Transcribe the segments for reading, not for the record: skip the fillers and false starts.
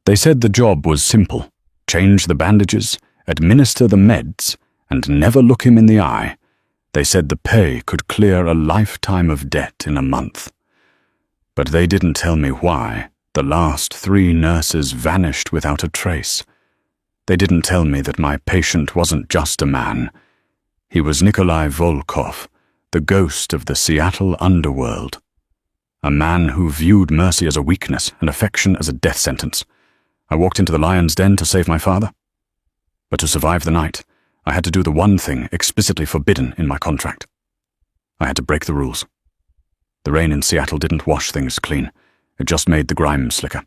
They said the job was simple: change the bandages, administer the meds, and never look him in the eye. They said the pay could clear a lifetime of debt in a month. But they didn't tell me why the last 3 nurses vanished without a trace. They didn't tell me that my patient wasn't just a man. He was Nikolai Volkov, the ghost of the Seattle underworld. A man who viewed mercy as a weakness and affection as a death sentence. I walked into the lion's den to save my father. But to survive the night, I had to do the one thing explicitly forbidden in my contract. I had to break the rules. The rain in Seattle didn't wash things clean. It just made the grime slicker.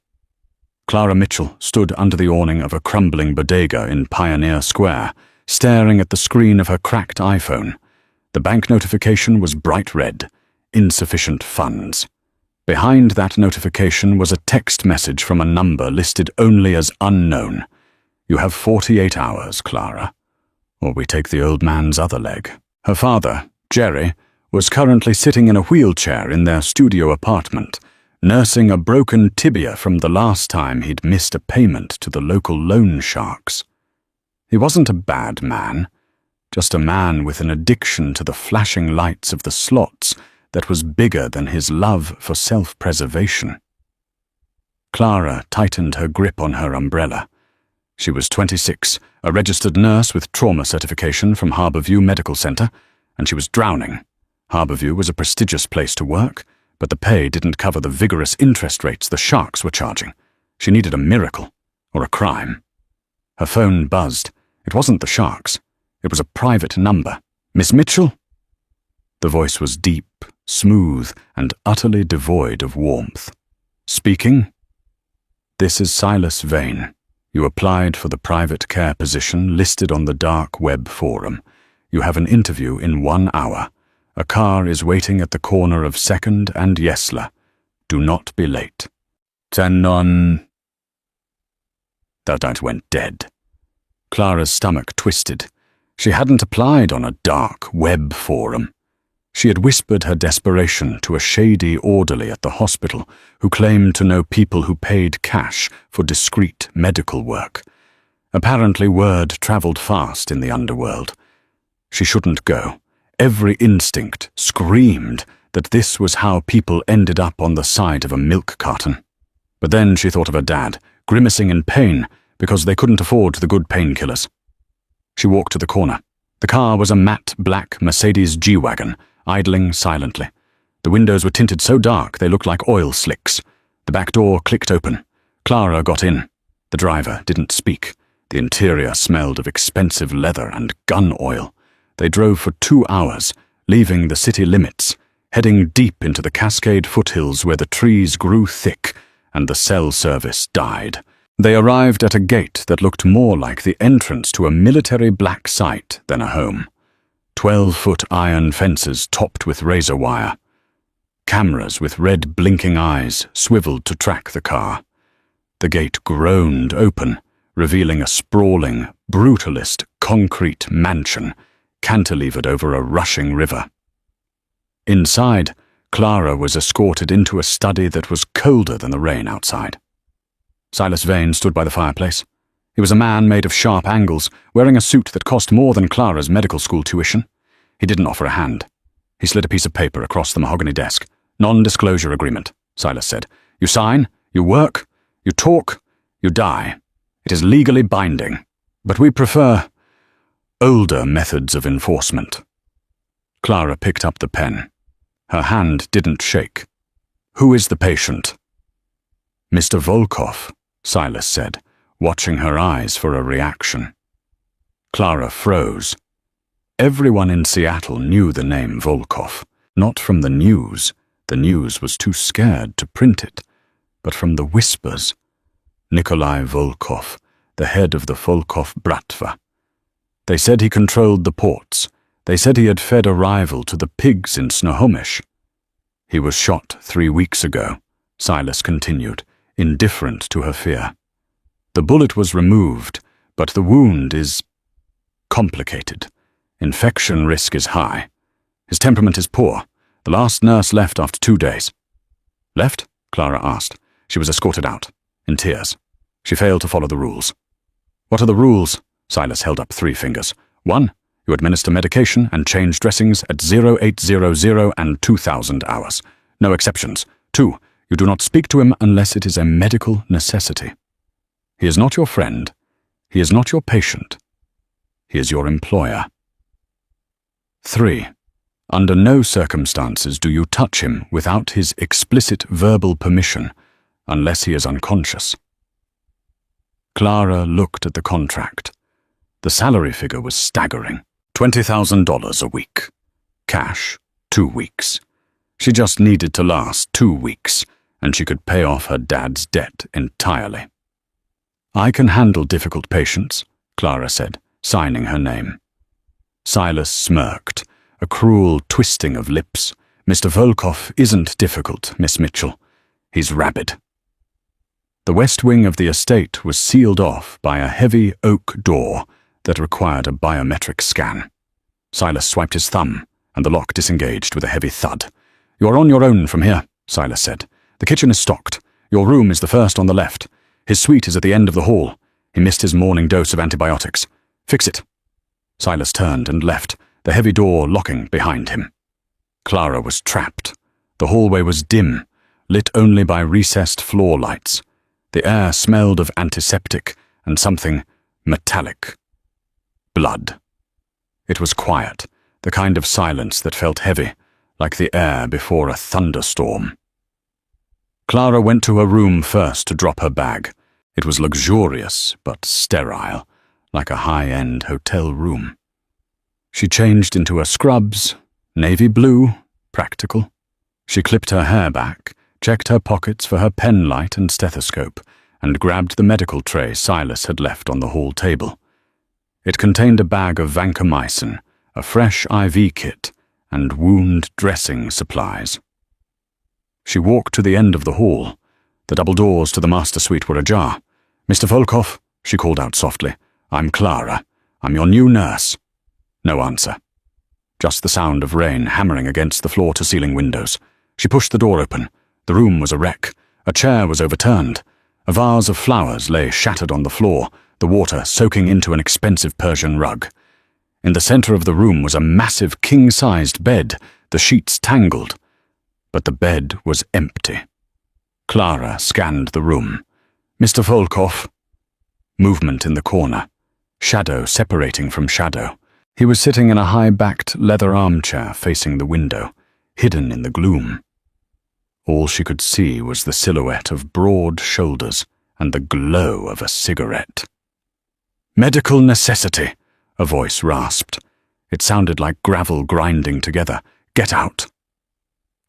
Clara Mitchell stood under the awning of a crumbling bodega in Pioneer Square, staring at the screen of her cracked iPhone. The bank notification was bright red: insufficient funds. Behind that notification was a text message from a number listed only as unknown. You have 48 hours, Clara, or we take the old man's other leg. Her father, Jerry, was currently sitting in a wheelchair in their studio apartment, nursing a broken tibia from the last time he'd missed a payment to the local loan sharks. He wasn't a bad man, just a man with an addiction to the flashing lights of the slots that was bigger than his love for self-preservation. Clara tightened her grip on her umbrella. She was 26, a registered nurse with trauma certification from Harborview Medical Center, and she was drowning. Harborview was a prestigious place to work, but the pay didn't cover the vigorous interest rates the sharks were charging. She needed a miracle, or a crime. Her phone buzzed. It wasn't the sharks. It was a private number. Miss Mitchell? The voice was deep, smooth, and utterly devoid of warmth. Speaking? This is Silas Vane. You applied for the private care position listed on the dark web forum. You have an interview in 1 hour. A car is waiting at the corner of 2nd and Yesler. Do not be late. That went dead. Clara's stomach twisted. She hadn't applied on a dark web forum. She had whispered her desperation to a shady orderly at the hospital who claimed to know people who paid cash for discreet medical work. Apparently word traveled fast in the underworld. She shouldn't go. Every instinct screamed that this was how people ended up on the side of a milk carton. But then she thought of her dad, grimacing in pain because they couldn't afford the good painkillers. She walked to the corner. The car was a matte black Mercedes G-Wagon, idling silently. The windows were tinted so dark they looked like oil slicks. The back door clicked open. Clara got in. The driver didn't speak. The interior smelled of expensive leather and gun oil. They drove for 2 hours, leaving the city limits, heading deep into the Cascade foothills where the trees grew thick and the cell service died. They arrived at a gate that looked more like the entrance to a military black site than a home. 12-foot iron fences topped with razor wire. Cameras with red blinking eyes swiveled to track the car. The gate groaned open, revealing a sprawling, brutalist concrete mansion cantilevered over a rushing river. Inside, Clara was escorted into a study that was colder than the rain outside. Silas Vane stood by the fireplace. He was a man made of sharp angles, wearing a suit that cost more than Clara's medical school tuition. He didn't offer a hand. He slid a piece of paper across the mahogany desk. Non-disclosure agreement, Silas said. You sign, you work, you talk, you die. It is legally binding. But we prefer older methods of enforcement. Clara picked up the pen. Her hand didn't shake. Who is the patient? Mr. Volkov, Silas said, watching her eyes for a reaction. Clara froze. Everyone in Seattle knew the name Volkov, not from the news. The news was too scared to print it, but from the whispers. Nikolai Volkov, the head of the Volkov Bratva. They said he controlled the ports. They said he had fed a rival to the pigs in Snohomish. He was shot 3 weeks ago, Silas continued, indifferent to her fear. The bullet was removed, but the wound is complicated. Infection risk is high. His temperament is poor. The last nurse left after 2 days. Left? Clara asked. She was escorted out, in tears. She failed to follow the rules. What are the rules? Silas held up 3 fingers. 1. You administer medication and change dressings at 0800 and 2000 hours. No exceptions. 2. You do not speak to him unless it is a medical necessity. He is not your friend. He is not your patient. He is your employer. 3. Under no circumstances do you touch him without his explicit verbal permission, unless he is unconscious. Clara looked at the contract. The salary figure was staggering. $20,000 a week. Cash, 2 weeks. She just needed to last 2 weeks, and she could pay off her dad's debt entirely. I can handle difficult patients, Clara said, signing her name. Silas smirked, a cruel twisting of lips. Mr. Volkov isn't difficult, Miss Mitchell. He's rabid. The west wing of the estate was sealed off by a heavy oak door that required a biometric scan. Silas swiped his thumb, and the lock disengaged with a heavy thud. You are on your own from here, Silas said. The kitchen is stocked. Your room is the first on the left. His suite is at the end of the hall. He missed his morning dose of antibiotics. Fix it. Silas turned and left, the heavy door locking behind him. Clara was trapped. The hallway was dim, lit only by recessed floor lights. The air smelled of antiseptic and something metallic. Blood. It was quiet, the kind of silence that felt heavy, like the air before a thunderstorm. Clara went to her room first to drop her bag. It was luxurious, but sterile, like a high-end hotel room. She changed into her scrubs, navy blue, practical. She clipped her hair back, checked her pockets for her pen light and stethoscope, and grabbed the medical tray Silas had left on the hall table. It contained a bag of vancomycin, a fresh IV kit, and wound dressing supplies. She walked to the end of the hall. The double doors to the master suite were ajar. Mr. Volkov, she called out softly. I'm Clara. I'm your new nurse. No answer. Just the sound of rain hammering against the floor-to-ceiling windows. She pushed the door open. The room was a wreck. A chair was overturned. A vase of flowers lay shattered on the floor, the water soaking into an expensive Persian rug. In the center of the room was a massive king-sized bed, the sheets tangled. But the bed was empty. Clara scanned the room. Mr. Volkov. Movement in the corner. Shadow separating from shadow. He was sitting in a high-backed leather armchair facing the window, hidden in the gloom. All she could see was the silhouette of broad shoulders and the glow of a cigarette. Medical necessity, a voice rasped. It sounded like gravel grinding together. Get out.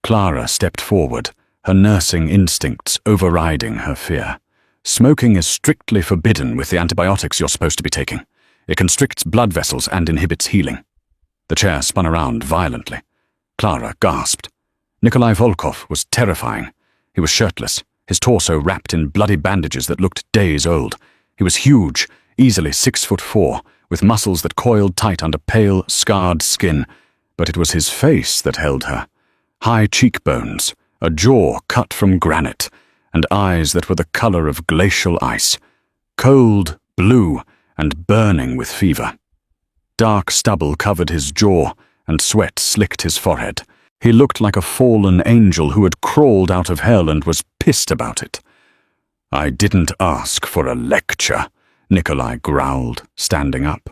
Clara stepped forward, her nursing instincts overriding her fear. Smoking is strictly forbidden with the antibiotics you're supposed to be taking. It constricts blood vessels and inhibits healing. The chair spun around violently. Clara gasped. Nikolai Volkov was terrifying. He was shirtless, his torso wrapped in bloody bandages that looked days old. He was huge, easily 6'4", with muscles that coiled tight under pale, scarred skin. But it was his face that held her. High cheekbones, a jaw cut from granite, and eyes that were the color of glacial ice. Cold, blue, and burning with fever. Dark stubble covered his jaw, and sweat slicked his forehead. He looked like a fallen angel who had crawled out of hell and was pissed about it. I didn't ask for a lecture, Nikolai growled, standing up.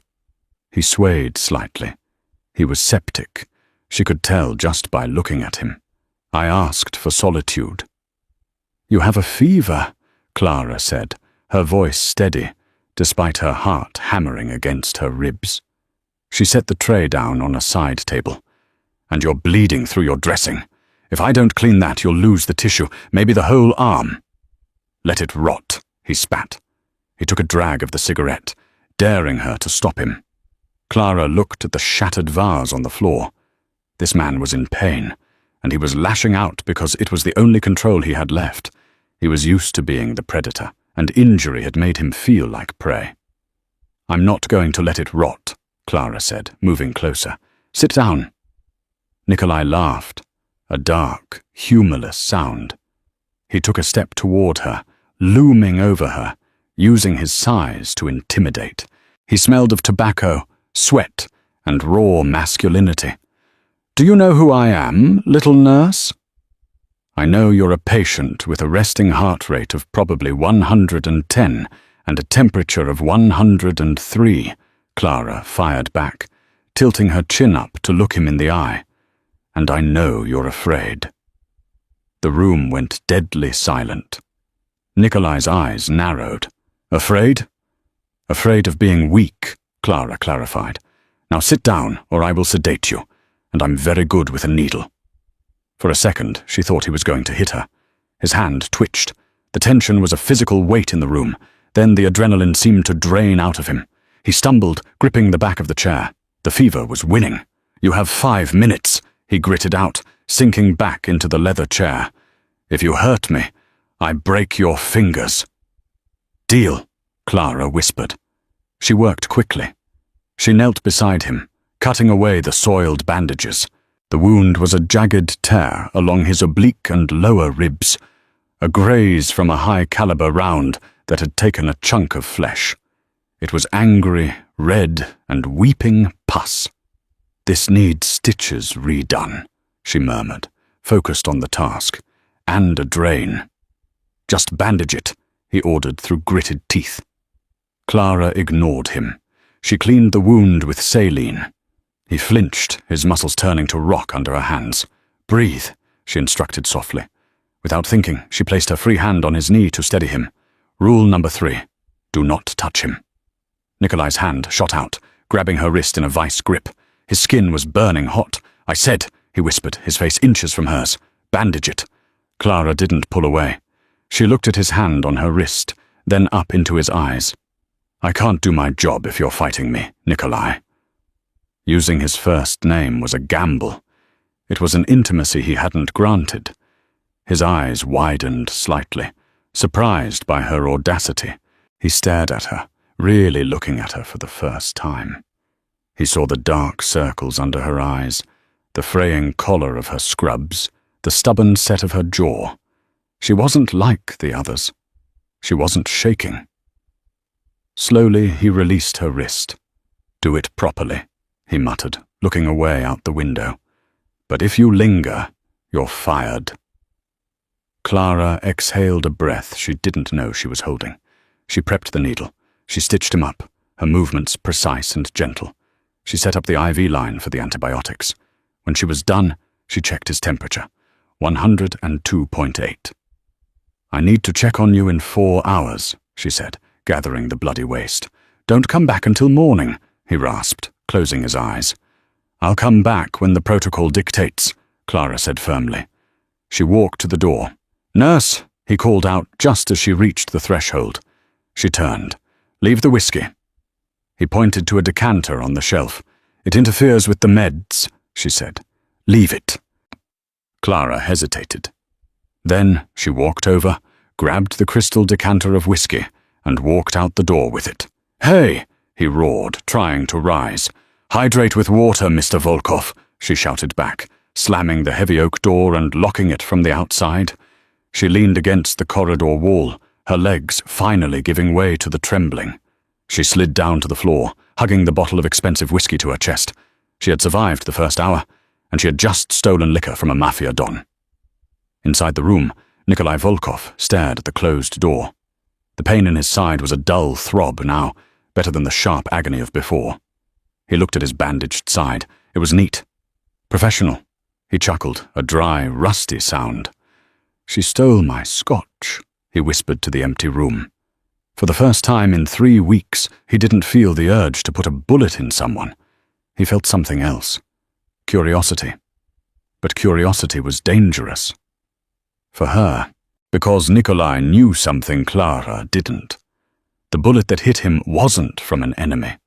He swayed slightly. He was septic. She could tell just by looking at him. I asked for solitude. You have a fever, Clara said, her voice steady, despite her heart hammering against her ribs. She set the tray down on a side table. And you're bleeding through your dressing. If I don't clean that, you'll lose the tissue, maybe the whole arm. Let it rot, he spat. He took a drag of the cigarette, daring her to stop him. Clara looked at the shattered vase on the floor. This man was in pain, and he was lashing out because it was the only control he had left. He was used to being the predator, and injury had made him feel like prey. I'm not going to let it rot, Clara said, moving closer. Sit down. Nikolai laughed, a dark, humorless sound. He took a step toward her, looming over her, using his size to intimidate. He smelled of tobacco, sweat, and raw masculinity. "Do you know who I am, little nurse?" "I know you're a patient with a resting heart rate of probably 110 and a temperature of 103, Clara fired back, tilting her chin up to look him in the eye. "And I know you're afraid." The room went deadly silent. Nikolai's eyes narrowed. "Afraid?" "Afraid of being weak," Clara clarified. "Now sit down, or I will sedate you, and I'm very good with a needle." For a second, she thought he was going to hit her. His hand twitched. The tension was a physical weight in the room. Then the adrenaline seemed to drain out of him. He stumbled, gripping the back of the chair. The fever was winning. "You have 5 minutes," he gritted out, sinking back into the leather chair. "If you hurt me, I break your fingers." "Deal," Clara whispered. She worked quickly. She knelt beside him, cutting away the soiled bandages. The wound was a jagged tear along his oblique and lower ribs, a graze from a high-caliber round that had taken a chunk of flesh. It was angry, red, and weeping pus. "This needs stitches redone," she murmured, focused on the task, "and a drain." "Just bandage it," he ordered through gritted teeth. Clara ignored him. She cleaned the wound with saline. He flinched, his muscles turning to rock under her hands. "Breathe," she instructed softly. Without thinking, she placed her free hand on his knee to steady him. Rule number 3, do not touch him. Nikolai's hand shot out, grabbing her wrist in a vice grip. His skin was burning hot. "I said," he whispered, his face inches from hers, "bandage it." Clara didn't pull away. She looked at his hand on her wrist, then up into his eyes. "I can't do my job if you're fighting me, Nikolai." Using his first name was a gamble. It was an intimacy he hadn't granted. His eyes widened slightly, surprised by her audacity. He stared at her, really looking at her for the first time. He saw the dark circles under her eyes, the fraying collar of her scrubs, the stubborn set of her jaw. She wasn't like the others. She wasn't shaking. Slowly he released her wrist. "Do it properly," he muttered, looking away out the window. "But if you linger, you're fired." Clara exhaled a breath she didn't know she was holding. She prepped the needle. She stitched him up, her movements precise and gentle. She set up the IV line for the antibiotics. When she was done, she checked his temperature, 102.8. "I need to check on you in 4 hours, she said, gathering the bloody waste. "Don't come back until morning," he rasped, closing his eyes. "I'll come back when the protocol dictates," Clara said firmly. She walked to the door. "Nurse," he called out just as she reached the threshold. She turned. "Leave the whiskey." He pointed to a decanter on the shelf. "It interferes with the meds," she said. "Leave it." Clara hesitated. Then she walked over, grabbed the crystal decanter of whiskey, and walked out the door with it. "Hey!" he roared, trying to rise. "Hydrate with water, Mr. Volkov," she shouted back, slamming the heavy oak door and locking it from the outside. She leaned against the corridor wall, her legs finally giving way to the trembling. She slid down to the floor, hugging the bottle of expensive whiskey to her chest. She had survived the first hour, and she had just stolen liquor from a mafia don. Inside the room, Nikolai Volkov stared at the closed door. The pain in his side was a dull throb now, better than the sharp agony of before. He looked at his bandaged side. It was neat. Professional. He chuckled, a dry, rusty sound. "She stole my scotch," he whispered to the empty room. For the first time in 3 weeks, he didn't feel the urge to put a bullet in someone. He felt something else. Curiosity. But curiosity was dangerous. For her, because Nikolai knew something Clara didn't. The bullet that hit him wasn't from an enemy.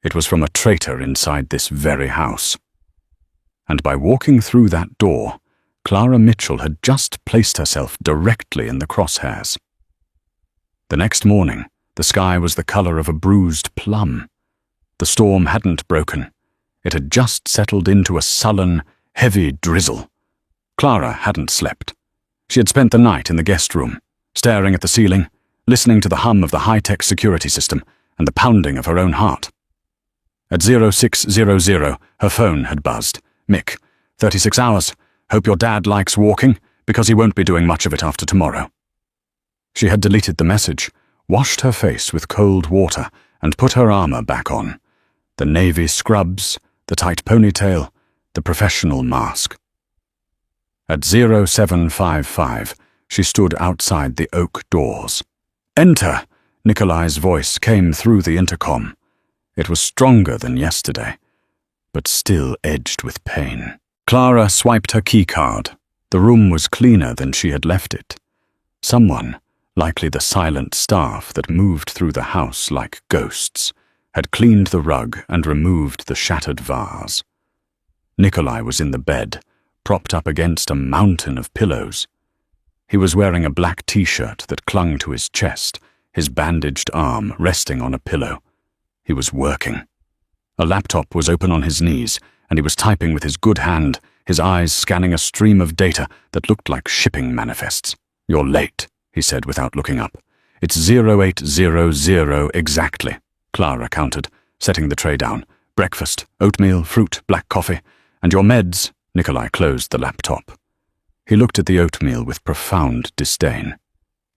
It was from a traitor inside this very house. And by walking through that door, Clara Mitchell had just placed herself directly in the crosshairs. The next morning, the sky was the color of a bruised plum. The storm hadn't broken. It had just settled into a sullen, heavy drizzle. Clara hadn't slept. She had spent the night in the guest room, staring at the ceiling, listening to the hum of the high-tech security system and the pounding of her own heart. At 0600, her phone had buzzed. Mick, 36 hours. Hope your dad likes walking, because he won't be doing much of it after tomorrow. She had deleted the message, washed her face with cold water, and put her armor back on. The navy scrubs, the tight ponytail, the professional mask. At 0755, she stood outside the oak doors. "Enter!" Nikolai's voice came through the intercom. It was stronger than yesterday, but still edged with pain. Clara swiped her keycard. The room was cleaner than she had left it. Someone, likely the silent staff that moved through the house like ghosts, had cleaned the rug and removed the shattered vase. Nikolai was in the bed, propped up against a mountain of pillows. He was wearing a black t-shirt that clung to his chest, his bandaged arm resting on a pillow. He was working. A laptop was open on his knees, and he was typing with his good hand, his eyes scanning a stream of data that looked like shipping manifests. "You're late," he said without looking up. "It's 0800 exactly," Clara countered, setting the tray down. "Breakfast, oatmeal, fruit, black coffee, and your meds." Nikolai closed the laptop. He looked at the oatmeal with profound disdain.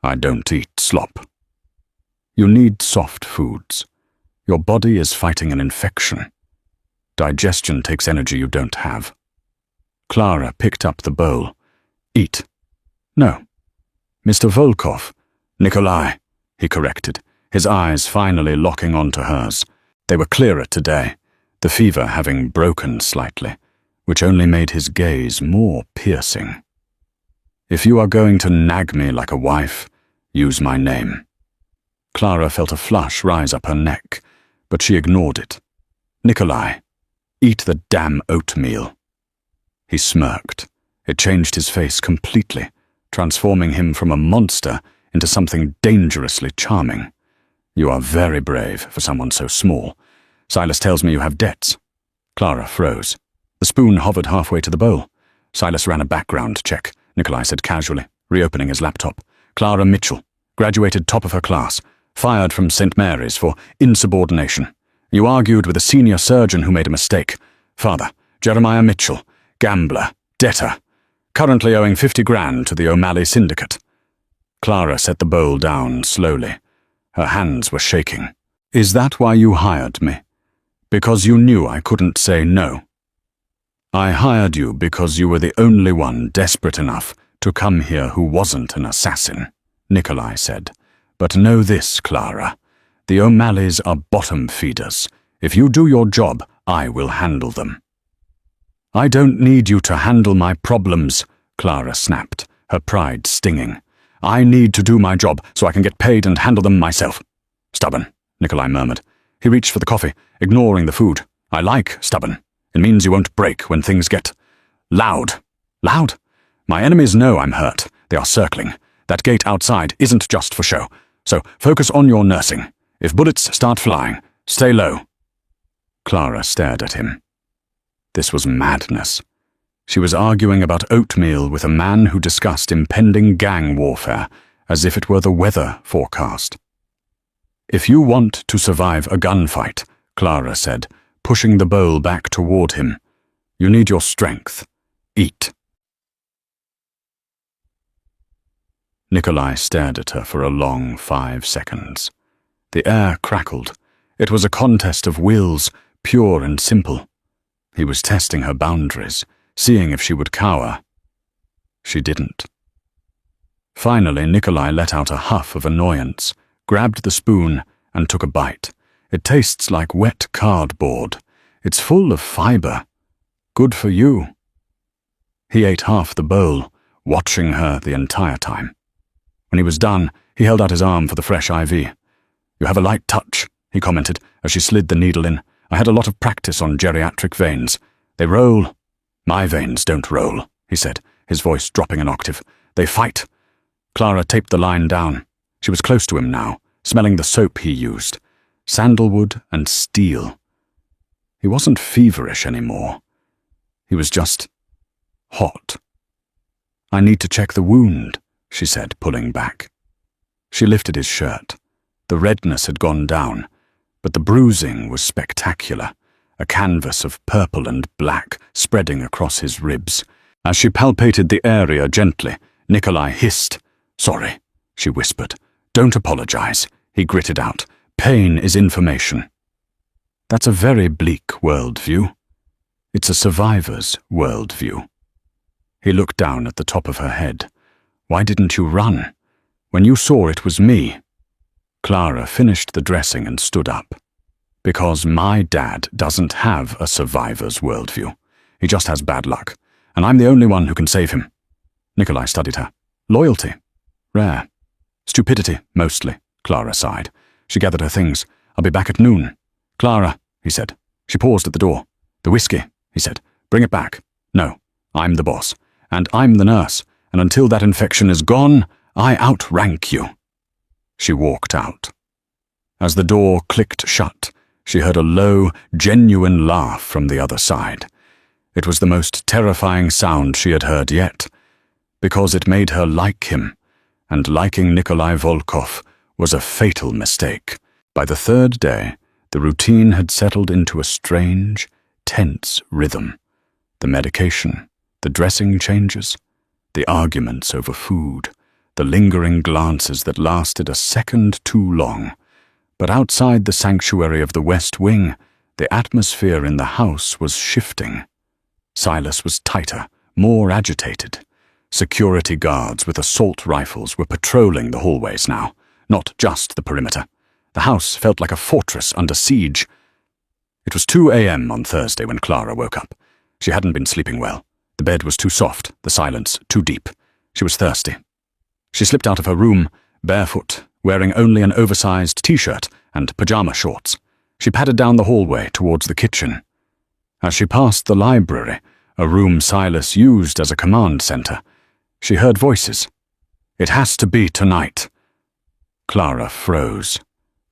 "I don't eat slop." "You need soft foods. Your body is fighting an infection. Digestion takes energy you don't have." Clara picked up the bowl. "Eat." "No." "Mr. Volkov." "Nikolai," he corrected, his eyes finally locking onto hers. They were clearer today, the fever having broken slightly, which only made his gaze more piercing. "If you are going to nag me like a wife, use my name." Clara felt a flush rise up her neck, but she ignored it. "Nikolai, eat the damn oatmeal." He smirked. It changed his face completely, transforming him from a monster into something dangerously charming. "You are very brave for someone so small. Silas tells me you have debts." Clara froze. The spoon hovered halfway to the bowl. Silas ran a background check, Nikolai said casually, reopening his laptop. "Clara Mitchell, graduated top of her class, fired from St. Mary's for insubordination. You argued with a senior surgeon who made a mistake. Father, Jeremiah Mitchell, gambler, debtor, currently owing 50 grand to the O'Malley syndicate." Clara set the bowl down slowly. Her hands were shaking. "Is that why you hired me? Because you knew I couldn't say no?" "I hired you because you were the only one desperate enough to come here who wasn't an assassin," Nikolai said. "But know this, Clara. The O'Malleys are bottom feeders. If you do your job, I will handle them." "I don't need you to handle my problems," Clara snapped, her pride stinging. "I need to do my job so I can get paid and handle them myself." "Stubborn," Nikolai murmured. He reached for the coffee, ignoring the food. "I like stubborn. It means you won't break when things get loud." "Loud? My enemies know I'm hurt. They are circling. That gate outside isn't just for show. So focus on your nursing. If bullets start flying, stay low." Clara stared at him. This was madness. She was arguing about oatmeal with a man who discussed impending gang warfare as if it were the weather forecast. "If you want to survive a gunfight," Clara said, pushing the bowl back toward him, "you need your strength. Eat." Nikolai stared at her for a long 5 seconds. The air crackled. It was a contest of wills, pure and simple. He was testing her boundaries, seeing if she would cower. She didn't. Finally, Nikolai let out a huff of annoyance, grabbed the spoon, and took a bite. "It tastes like wet cardboard. It's full of fiber. Good for you." He ate half the bowl, watching her the entire time. When he was done, he held out his arm for the fresh IV. "You have a light touch," he commented as she slid the needle in. "I had a lot of practice on geriatric veins. They roll." "My veins don't roll," he said, his voice dropping an octave. "They fight." Clara taped the line down. She was close to him now, smelling the soap he used. Sandalwood and steel. He wasn't feverish anymore. He was just hot. "I need to check the wound," she said, pulling back. She lifted his shirt. The redness had gone down, but the bruising was spectacular, a canvas of purple and black spreading across his ribs. As she palpated the area gently, Nikolai hissed. "Sorry," she whispered. "Don't apologize," he gritted out. "Pain is information." That's a very bleak worldview. It's a survivor's worldview. He looked down at the top of her head. "Why didn't you run? When you saw it was me." Clara finished the dressing and stood up. "Because my dad doesn't have a survivor's worldview. He just has bad luck, and I'm the only one who can save him." Nikolai studied her. "Loyalty? Rare. Stupidity, mostly," Clara sighed. She gathered her things. "I'll be back at noon." "Clara," he said. She paused at the door. "The whiskey," he said. "Bring it back." "No, I'm the boss, and I'm the nurse, and until that infection is gone, I outrank you." She walked out. As the door clicked shut, she heard a low, genuine laugh from the other side. It was the most terrifying sound she had heard yet, because it made her like him, and liking Nikolai Volkov was a fatal mistake. By the third day, the routine had settled into a strange, tense rhythm. The medication, the dressing changes, the arguments over food, the lingering glances that lasted a second too long. But outside the sanctuary of the West Wing, the atmosphere in the house was shifting. Silas was tighter, more agitated. Security guards with assault rifles were patrolling the hallways now, not just the perimeter. The house felt like a fortress under siege. It was 2 a.m. on Thursday when Clara woke up. She hadn't been sleeping well. The bed was too soft, the silence too deep. She was thirsty. She slipped out of her room, barefoot, wearing only an oversized t-shirt and pajama shorts. She padded down the hallway towards the kitchen. As she passed the library, a room Silas used as a command center, she heard voices. "It has to be tonight." Clara froze.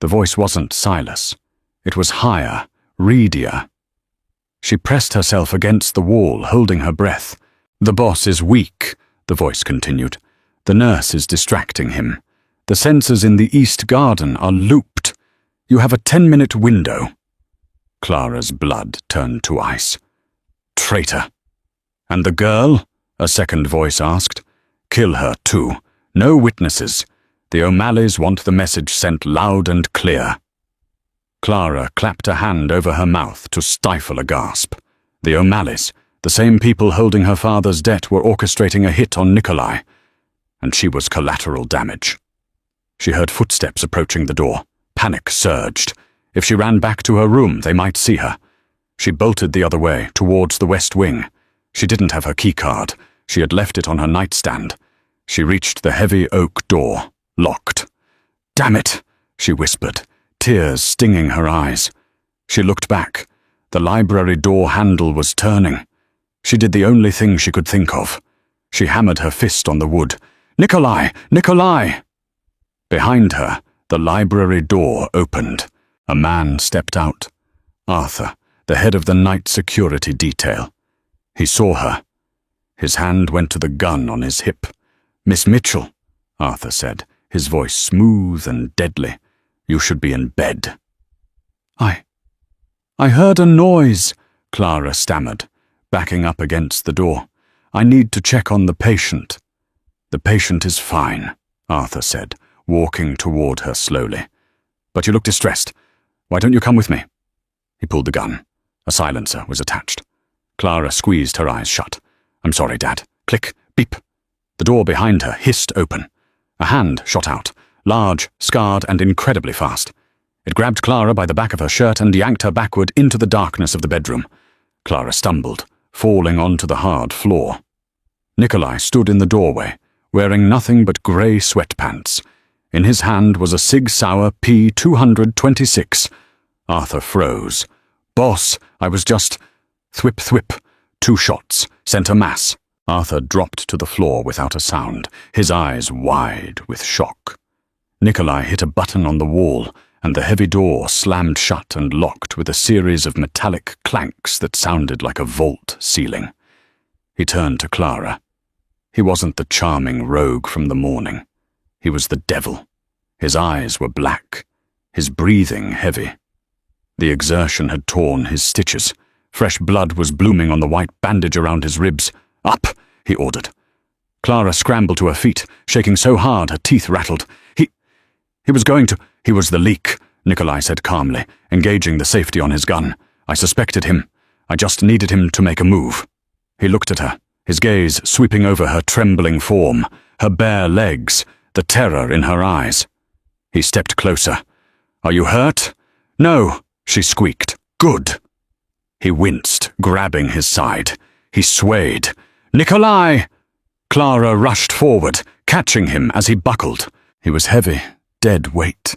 The voice wasn't Silas. It was higher, readier. She pressed herself against the wall, holding her breath. "The boss is weak," the voice continued. "The nurse is distracting him. The sensors in the East Garden are looped. You have a 10-minute window." Clara's blood turned to ice. "Traitor." "And the girl?" a second voice asked. "Kill her too. No witnesses. The O'Malleys want the message sent loud and clear." Clara clapped a hand over her mouth to stifle a gasp. The O'Malleys, the same people holding her father's debt, were orchestrating a hit on Nikolai, and she was collateral damage. She heard footsteps approaching the door. Panic surged. If she ran back to her room, they might see her. She bolted the other way, towards the West Wing. She didn't have her keycard. She had left it on her nightstand. She reached the heavy oak door, locked. "Damn it," she whispered, tears stinging her eyes. She looked back. The library door handle was turning. She did the only thing she could think of. She hammered her fist on the wood. "Nikolai! Nikolai!" Behind her, the library door opened. A man stepped out. Arthur, the head of the night security detail. He saw her. His hand went to the gun on his hip. "Miss Mitchell," Arthur said, his voice smooth and deadly. "You should be in bed." I heard a noise," Clara stammered, backing up against the door. "I need to check on the patient." "The patient is fine," Arthur said, walking toward her slowly. "But you look distressed. Why don't you come with me?" He pulled the gun. A silencer was attached. Clara squeezed her eyes shut. "I'm sorry, Dad." Click, beep. The door behind her hissed open. A hand shot out, large, scarred, and incredibly fast. It grabbed Clara by the back of her shirt and yanked her backward into the darkness of the bedroom. Clara stumbled, falling onto the hard floor. Nikolai stood in the doorway, wearing nothing but grey sweatpants. In his hand was a Sig Sauer P-226. Arthur froze. "Boss, I was just—" Thwip, thwip. 2 shots, sent a mass. Arthur dropped to the floor without a sound, his eyes wide with shock. Nikolai hit a button on the wall, and the heavy door slammed shut and locked with a series of metallic clanks that sounded like a vault ceiling. He turned to Clara. He wasn't the charming rogue from the morning. He was the devil, His eyes were black, his breathing heavy. The exertion had torn his stitches. Fresh blood was blooming on the white bandage around his ribs. "Up!" he ordered. Clara scrambled to her feet, shaking so hard her teeth rattled. He was going to— "He was the leak," Nikolai said calmly, engaging the safety on his gun. "I suspected him. I just needed him to make a move." He looked at her, his gaze sweeping over her trembling form, her bare legs, the terror in her eyes. He stepped closer. "Are you hurt?" "No," she squeaked. "Good." He winced, grabbing his side. He swayed. "Nikolai!" Clara rushed forward, catching him as he buckled. He was heavy, dead weight,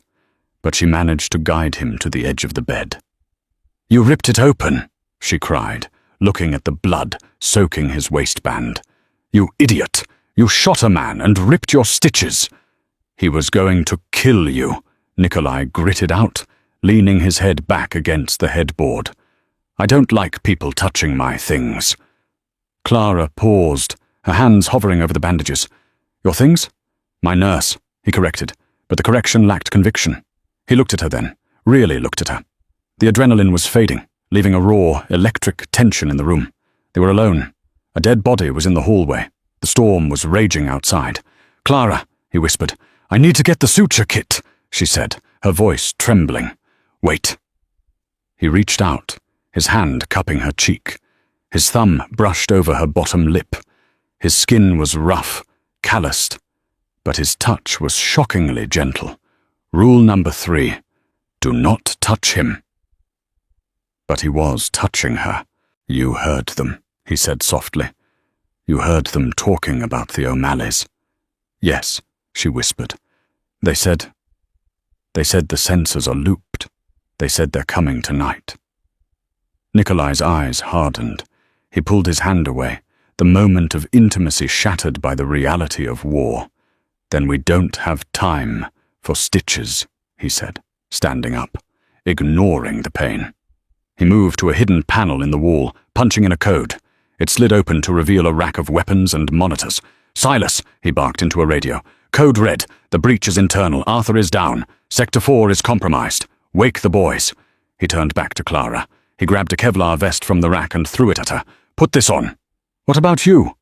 but she managed to guide him to the edge of the bed. "You ripped it open," she cried, looking at the blood soaking his waistband. "You idiot! You shot a man and ripped your stitches." "He was going to kill you," Nikolai gritted out, leaning his head back against the headboard. "I don't like people touching my things." Clara paused, her hands hovering over the bandages. "Your things?" "My nurse," he corrected, but the correction lacked conviction. He looked at her then, really looked at her. The adrenaline was fading, leaving a raw, electric tension in the room. They were alone. A dead body was in the hallway. The storm was raging outside. "Clara," he whispered. "I need to get the suture kit," she said, her voice trembling. "Wait." He reached out, his hand cupping her cheek. His thumb brushed over her bottom lip. His skin was rough, calloused, but his touch was shockingly gentle. Rule number 3, do not touch him. But he was touching her. "You heard them," he said softly. "You heard them talking about the O'Malleys." "Yes," she whispered. They said the sensors are looped. They said they're coming tonight." Nikolai's eyes hardened. He pulled his hand away, the moment of intimacy shattered by the reality of war. "Then we don't have time for stitches," he said, standing up, ignoring the pain. He moved to a hidden panel in the wall, punching in a code. It slid open to reveal a rack of weapons and monitors. "Silas," he barked into a radio. "Code red. The breach is internal. Arthur is down. Sector 4 is compromised. Wake the boys." He turned back to Clara. He grabbed a Kevlar vest from the rack and threw it at her. "Put this on." "What about you?"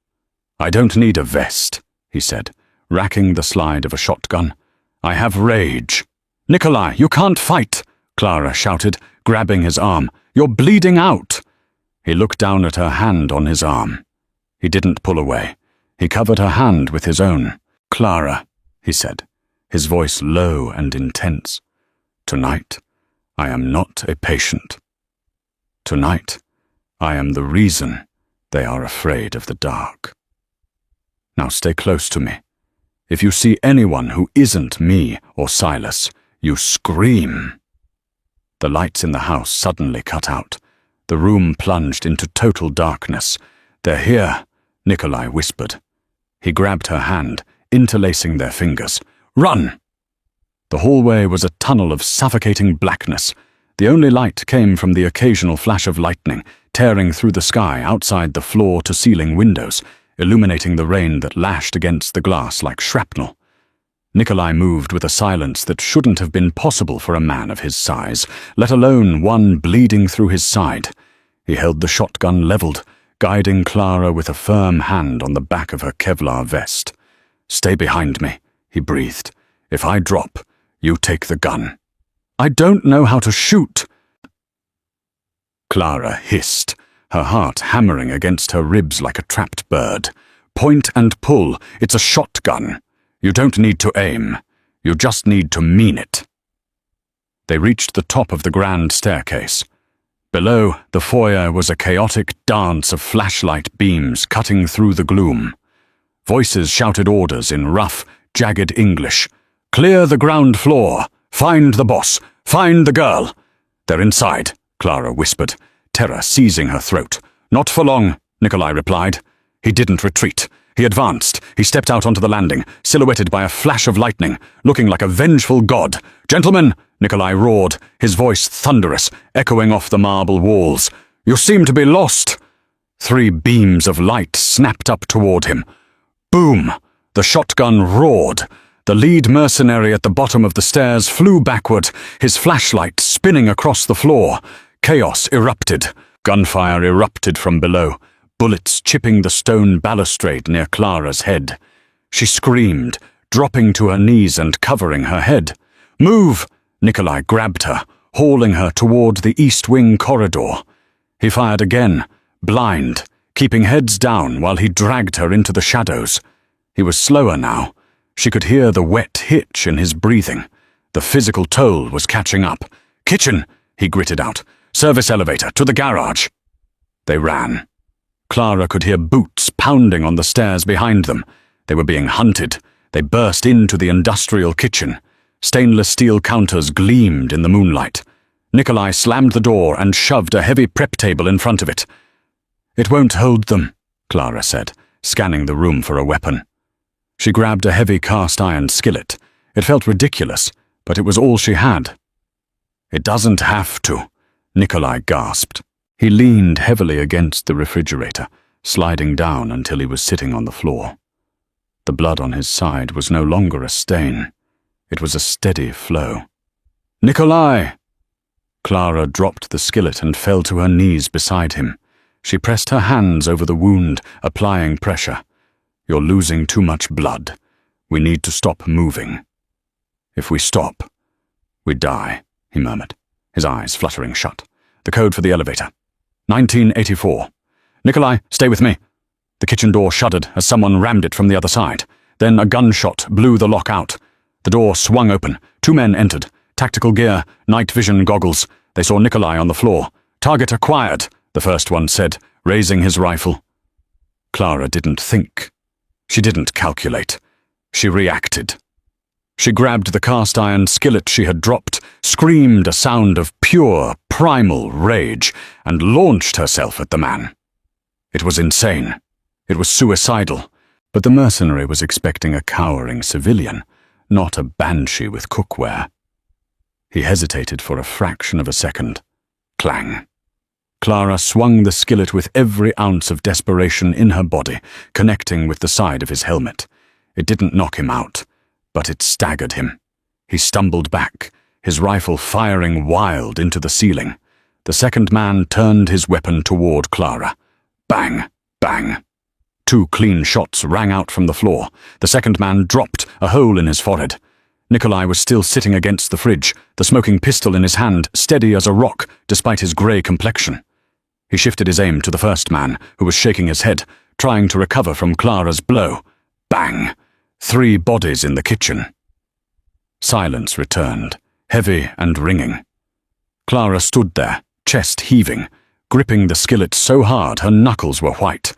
"I don't need a vest," he said, racking the slide of a shotgun. "I have rage." "Nikolai, you can't fight," Clara shouted, grabbing his arm. "You're bleeding out." He looked down at her hand on his arm. He didn't pull away. He covered her hand with his own. "Clara," he said, his voice low and intense. "Tonight, I am not a patient. Tonight, I am the reason they are afraid of the dark. Now stay close to me. If you see anyone who isn't me or Silas, you scream." The lights in the house suddenly cut out. The room plunged into total darkness. "They're here," Nikolai whispered. He grabbed her hand, interlacing their fingers. "Run!" The hallway was a tunnel of suffocating blackness. The only light came from the occasional flash of lightning, tearing through the sky outside the floor-to-ceiling windows, illuminating the rain that lashed against the glass like shrapnel. Nikolai moved with a silence that shouldn't have been possible for a man of his size, let alone one bleeding through his side. He held the shotgun leveled, guiding Clara with a firm hand on the back of her Kevlar vest. "Stay behind me," he breathed. "If I drop, you take the gun." "I don't know how to shoot," Clara hissed, her heart hammering against her ribs like a trapped bird. "Point and pull. It's a shotgun. You don't need to aim. You just need to mean it." They reached the top of the grand staircase. Below, the foyer was a chaotic dance of flashlight beams cutting through the gloom. Voices shouted orders in rough, jagged English. "Clear the ground floor. Find the boss. Find the girl." "They're inside," Clara whispered, terror seizing her throat. "Not for long," Nikolai replied. He didn't retreat. He advanced. He stepped out onto the landing, silhouetted by a flash of lightning, looking like a vengeful god. "Gentlemen," Nikolai roared, his voice thunderous, echoing off the marble walls. "You seem to be lost." 3 beams of light snapped up toward him. Boom! The shotgun roared. The lead mercenary at the bottom of the stairs flew backward, his flashlight spinning across the floor. Chaos erupted. Gunfire erupted from below, bullets chipping the stone balustrade near Clara's head. She screamed, dropping to her knees and covering her head. "Move!" Nikolai grabbed her, hauling her toward the east wing corridor. He fired again, blind, keeping heads down while he dragged her into the shadows. He was slower now. She could hear the wet hitch in his breathing. The physical toll was catching up. "Kitchen!" he gritted out. "Service elevator, to the garage!" They ran. Clara could hear boots pounding on the stairs behind them. They were being hunted. They burst into the industrial kitchen. Stainless steel counters gleamed in the moonlight. Nikolai slammed the door and shoved a heavy prep table in front of it. "It won't hold them," Clara said, scanning the room for a weapon. She grabbed a heavy cast-iron skillet. It felt ridiculous, but it was all she had. "It doesn't have to," Nikolai gasped. He leaned heavily against the refrigerator, sliding down until he was sitting on the floor. The blood on his side was no longer a stain. It was a steady flow. "Nikolai!" Clara dropped the skillet and fell to her knees beside him. She pressed her hands over the wound, applying pressure. "You're losing too much blood. We need to stop moving. If we stop, we die," he murmured, his eyes fluttering shut. "The code for the elevator. 1984. Nikolai, stay with me." The kitchen door shuddered as someone rammed it from the other side. Then a gunshot blew the lock out. The door swung open. 2 men entered. Tactical gear, night vision goggles. They saw Nikolai on the floor. "Target acquired," the first one said, raising his rifle. Clara didn't think. She didn't calculate. She reacted. She grabbed the cast-iron skillet she had dropped, screamed a sound of pure, primal rage, and launched herself at the man. It was insane. It was suicidal. But the mercenary was expecting a cowering civilian, not a banshee with cookware. He hesitated for a fraction of a second. Clang. Clara swung the skillet with every ounce of desperation in her body, connecting with the side of his helmet. It didn't knock him out, but it staggered him. He stumbled back, his rifle firing wild into the ceiling. The second man turned his weapon toward Clara. Bang, bang. 2 clean shots rang out from the floor. The second man dropped, a hole in his forehead. Nikolai was still sitting against the fridge, the smoking pistol in his hand, steady as a rock, despite his grey complexion. He shifted his aim to the first man, who was shaking his head, trying to recover from Clara's blow. Bang! 3 bodies in the kitchen. Silence returned, heavy and ringing. Clara stood there, chest heaving, gripping the skillet so hard her knuckles were white.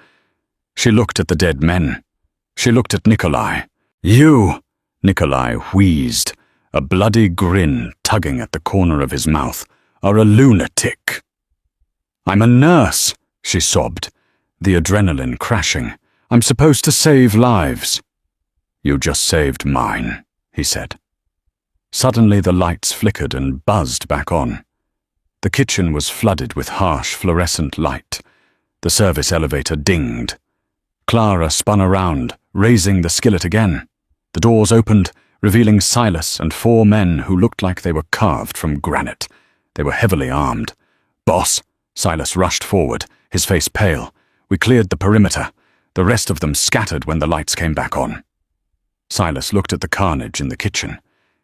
She looked at the dead men. She looked at Nikolai. "You!" Nikolai wheezed, a bloody grin tugging at the corner of his mouth. "Are a lunatic." "I'm a nurse," she sobbed, the adrenaline crashing. "I'm supposed to save lives." "You just saved mine," he said. Suddenly the lights flickered and buzzed back on. The kitchen was flooded with harsh fluorescent light. The service elevator dinged. Clara spun around, raising the skillet again. The doors opened, revealing Silas and 4 men who looked like they were carved from granite. They were heavily armed. "Boss," Silas rushed forward, his face pale. "We cleared the perimeter. The rest of them scattered when the lights came back on." Silas looked at the carnage in the kitchen.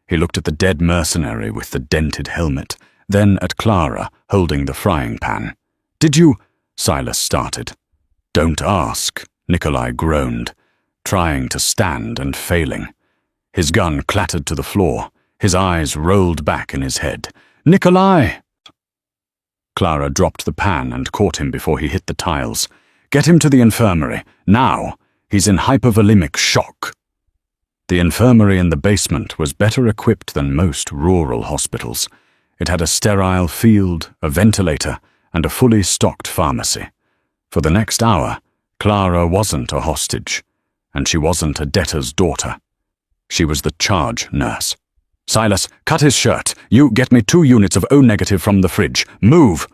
He looked at the dead mercenary with the dented helmet, then at Clara, holding the frying pan. "Did you—" Silas started. "Don't ask," Nikolai groaned, trying to stand and failing. His gun clattered to the floor. His eyes rolled back in his head. "Nikolai!" Clara dropped the pan and caught him before he hit the tiles. "Get him to the infirmary, now. He's in hypovolemic shock." The infirmary in the basement was better equipped than most rural hospitals. It had a sterile field, a ventilator, and a fully stocked pharmacy. For the next hour, Clara wasn't a hostage, and she wasn't a debtor's daughter. She was the charge nurse. "Silas, cut his shirt. You get me 2 units of O-negative from the fridge. Move!"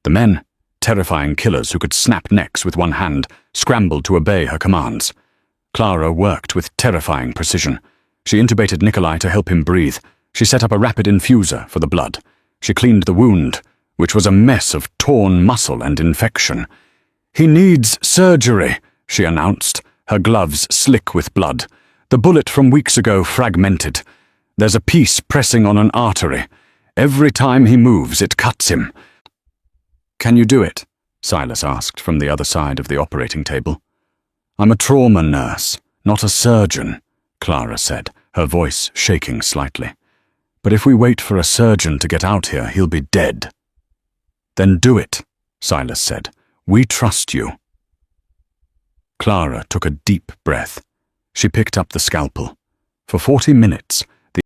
The men, terrifying killers who could snap necks with one hand, scrambled to obey her commands. Clara worked with terrifying precision. She intubated Nikolai to help him breathe. She set up a rapid infuser for the blood. She cleaned the wound, which was a mess of torn muscle and infection. "He needs surgery," she announced, her gloves slick with blood. "The bullet from weeks ago fragmented. There's a piece pressing on an artery. Every time he moves, it cuts him." "Can you do it?" Silas asked from the other side of the operating table. "I'm a trauma nurse, not a surgeon," Clara said, her voice shaking slightly. "But if we wait for a surgeon to get out here, he'll be dead." "Then do it," Silas said. "We trust you." Clara took a deep breath. She picked up the scalpel. For 40 minutes,